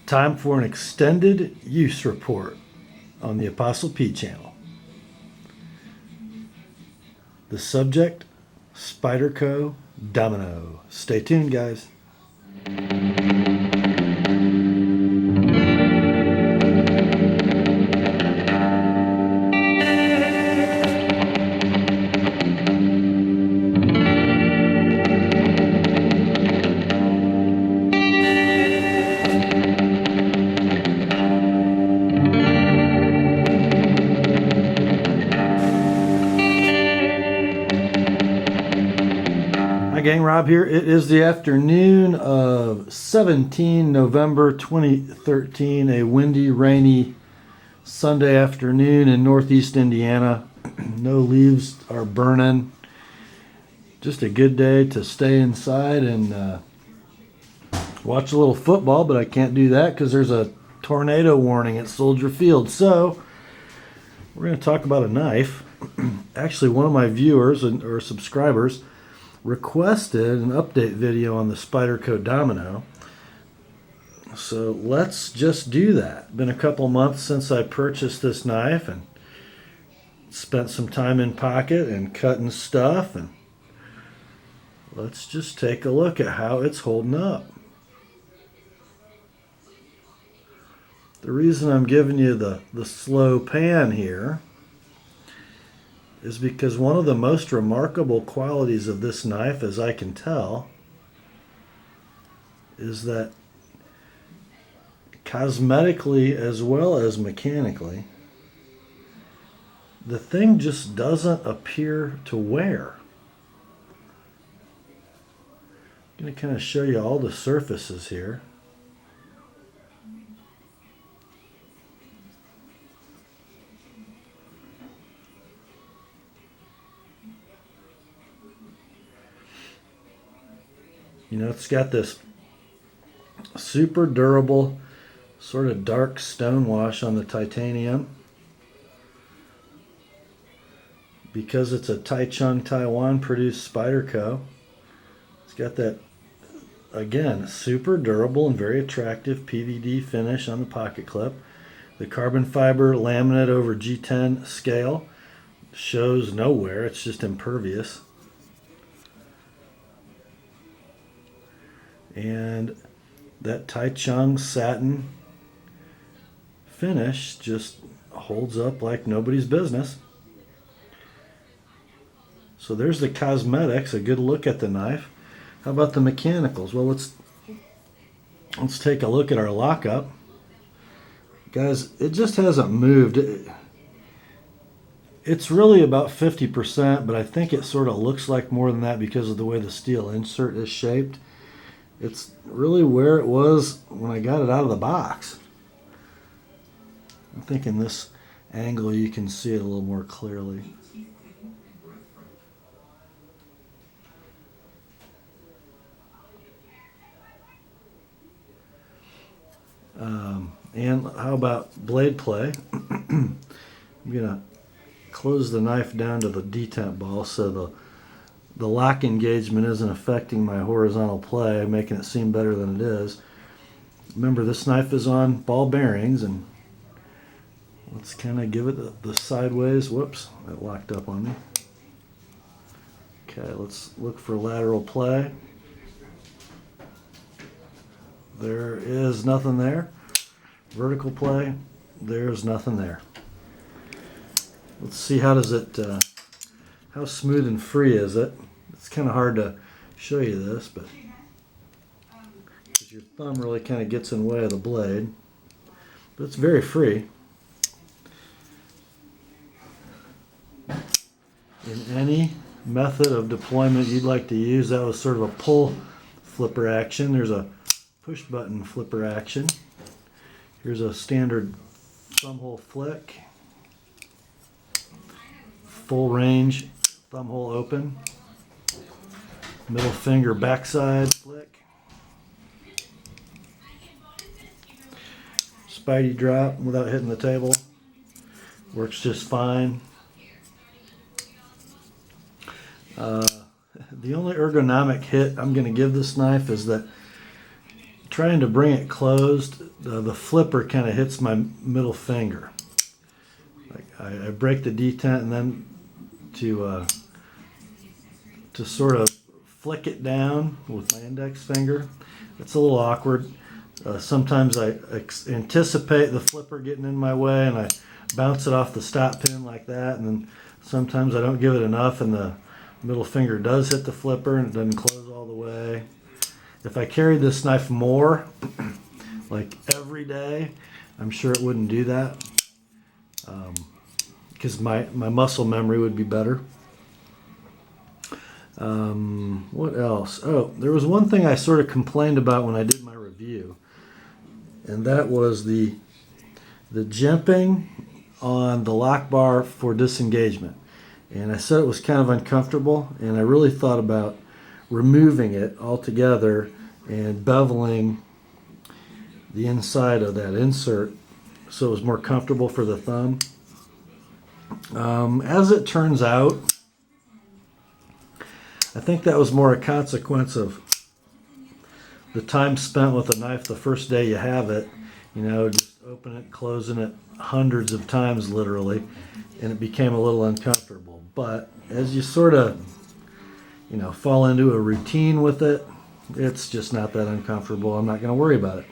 Time for an extended use report on the Theapostlep channel. The subject, Spyderco Domino. Stay tuned, guys. Hi gang, Rob here. It is the afternoon of 17 November 2013, a windy, rainy Sunday afternoon in northeast Indiana. No leaves are burning. Just a good day to stay inside and watch a little football, but I can't do that because there's a tornado warning at Soldier Field. So we're going to talk about a knife. Actually, one of my viewers or subscribers requested an update video on the Spyderco Domino, so let's just do that. Been a couple months since I purchased this knife and spent some time in pocket and cutting stuff, and let's just take a look at how it's holding up. The reason I'm giving you the slow pan here is because one of the most remarkable qualities of this knife, as I can tell, is that cosmetically as well as mechanically, the thing just doesn't appear to wear. I'm going to kind of show you all the surfaces here. You know, it's got this super durable, sort of dark stonewash on the titanium. Because it's a Taichung, Taiwan produced Spyderco, it's got that, again, super durable and very attractive PVD finish on the pocket clip. The carbon fiber laminate over G10 scale shows nowhere, it's just impervious. And that Taichung satin finish just holds up like nobody's business. So there's the cosmetics, a good look at the knife. How about the mechanicals? Well, let's take a look at our lockup. Guys, it just hasn't moved. It's really about 50%, but I think it sort of looks like more than that because of the way the steel insert is shaped. It's really where it was when I got it out of the box. I'm thinking this angle you can see it a little more clearly. And how about blade play? I'm going to close the knife down to the detent ball so the lock engagement isn't affecting my horizontal play, making it seem better than it is. Remember, this knife is on ball bearings, and let's kind of give it the sideways. Whoops, that locked up on me. Okay, let's look for lateral play. There is nothing there. Vertical play, there's nothing there. Let's see, how smooth and free is it? It's kind of hard to show you this, but because your thumb really kind of gets in the way of the blade, but it's very free. In any method of deployment you'd like to use, that was sort of a pull flipper action. There's a push button flipper action. Here's a standard thumb hole flick. Full range thumb hole open. Middle finger backside flick. Spidey drop without hitting the table. Works just fine. The only ergonomic hit I'm going to give this knife is that trying to bring it closed the flipper kind of hits my middle finger. Like I break the detent, and then to sort of flick it down with my index finger, it's a little awkward. Sometimes I anticipate the flipper getting in my way, and I bounce it off the stop pin like that, and then sometimes I don't give it enough, and the middle finger does hit the flipper, and it doesn't close all the way. If I carried this knife more, like every day, I'm sure it wouldn't do that, because my muscle memory would be better. What else? Oh, there was one thing I sort of complained about when I did my review, and that was the jimping on the lock bar for disengagement. And I said it was kind of uncomfortable, and I really thought about removing it altogether and beveling the inside of that insert so it was more comfortable for the thumb. As it turns out, I think that was more a consequence of the time spent with the knife the first day you have it, just open it, closing it hundreds of times literally, and it became a little uncomfortable. But as you sort of, fall into a routine with it, it's just not that uncomfortable. I'm not going to worry about it.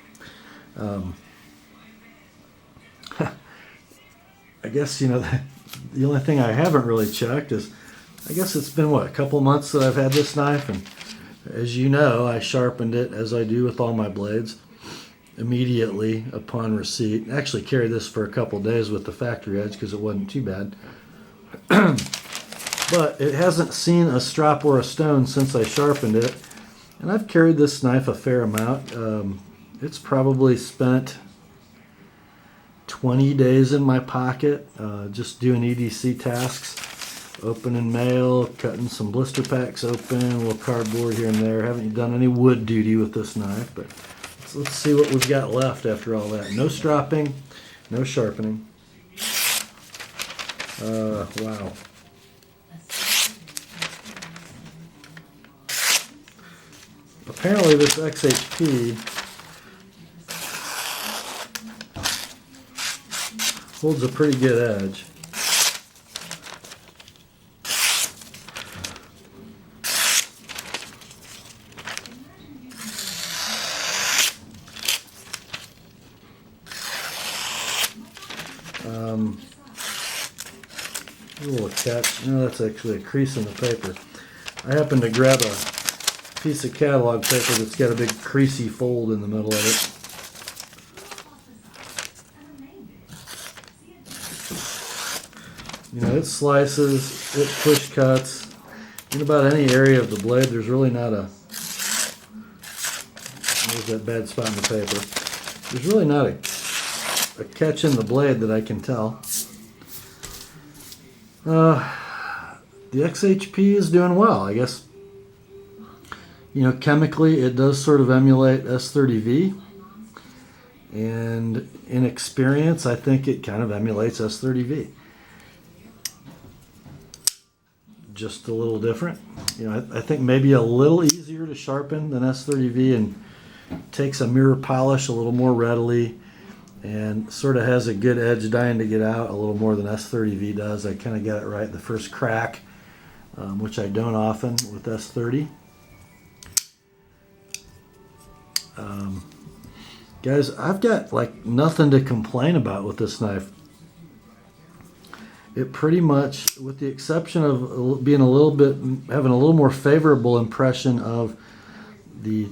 I guess, the only thing I haven't really checked is, I guess it's been, a couple months that I've had this knife, and as you know, I sharpened it, as I do with all my blades, immediately upon receipt. I actually carried this for a couple days with the factory edge because it wasn't too bad. But it hasn't seen a strop or a stone since I sharpened it, and I've carried this knife a fair amount. It's probably spent 20 days in my pocket, just doing EDC tasks, opening mail, cutting some blister packs open, a little cardboard here and there. Haven't done any wood duty with this knife, but let's see what we've got left after all that. No stropping, no sharpening. Wow. Apparently this XHP holds a pretty good edge. A little catch. No, that's actually a crease in the paper. I happened to grab a piece of catalog paper that's got a big creasy fold in the middle of it. It slices, it push cuts. In about any area of the blade, there's really not there's that bad spot in the paper. There's really not a catch in the blade that I can tell. The XHP is doing well, I guess. Chemically it does sort of emulate S30V, and in experience I think it kind of emulates S30V. Just a little different. I think maybe a little easier to sharpen than S30V, and takes a mirror polish a little more readily, and sort of has a good edge dying to get out a little more than S30V does. I kind of got it right the first crack, which I don't often with S30. Guys, I've got nothing to complain about with this knife. It pretty much, with the exception of being having a little more favorable impression of the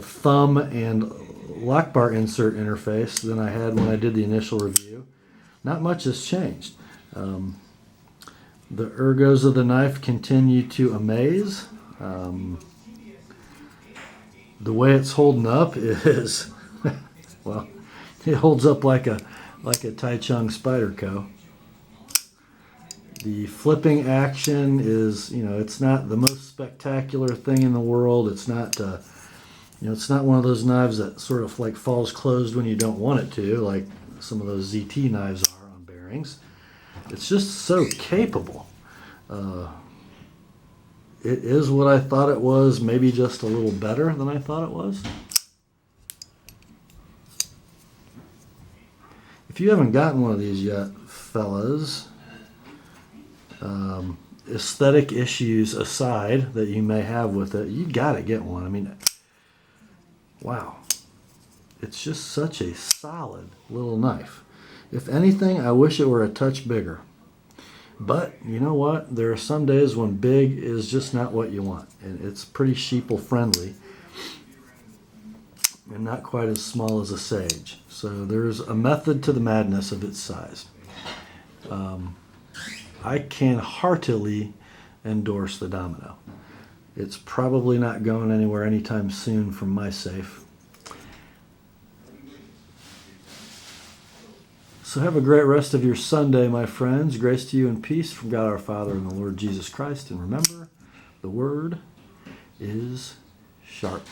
thumb and lock bar insert interface than I had when I did the initial review, not much has changed. The ergos of the knife continue to amaze. The way it's holding up is, well, it holds up like a Taichung Spyderco. The flipping action is, it's not the most spectacular thing in the world. It's not, it's not one of those knives that sort of falls closed when you don't want it to, like some of those ZT knives are on bearings. It's just so capable. It is what I thought it was, maybe just a little better than I thought it was. If you haven't gotten one of these yet, fellas, aesthetic issues aside that you may have with it, you got to get one. I mean, wow. It's just such a solid little knife. If anything, I wish it were a touch bigger. But you know what? There are some days when big is just not what you want. And it's pretty sheeple friendly. And not quite as small as a Sage. So there's a method to the madness of its size. I can heartily endorse the Domino. It's probably not going anywhere anytime soon from my safe. So have a great rest of your Sunday, my friends. Grace to you and peace from God our Father and the Lord Jesus Christ. And remember, the word is sharp.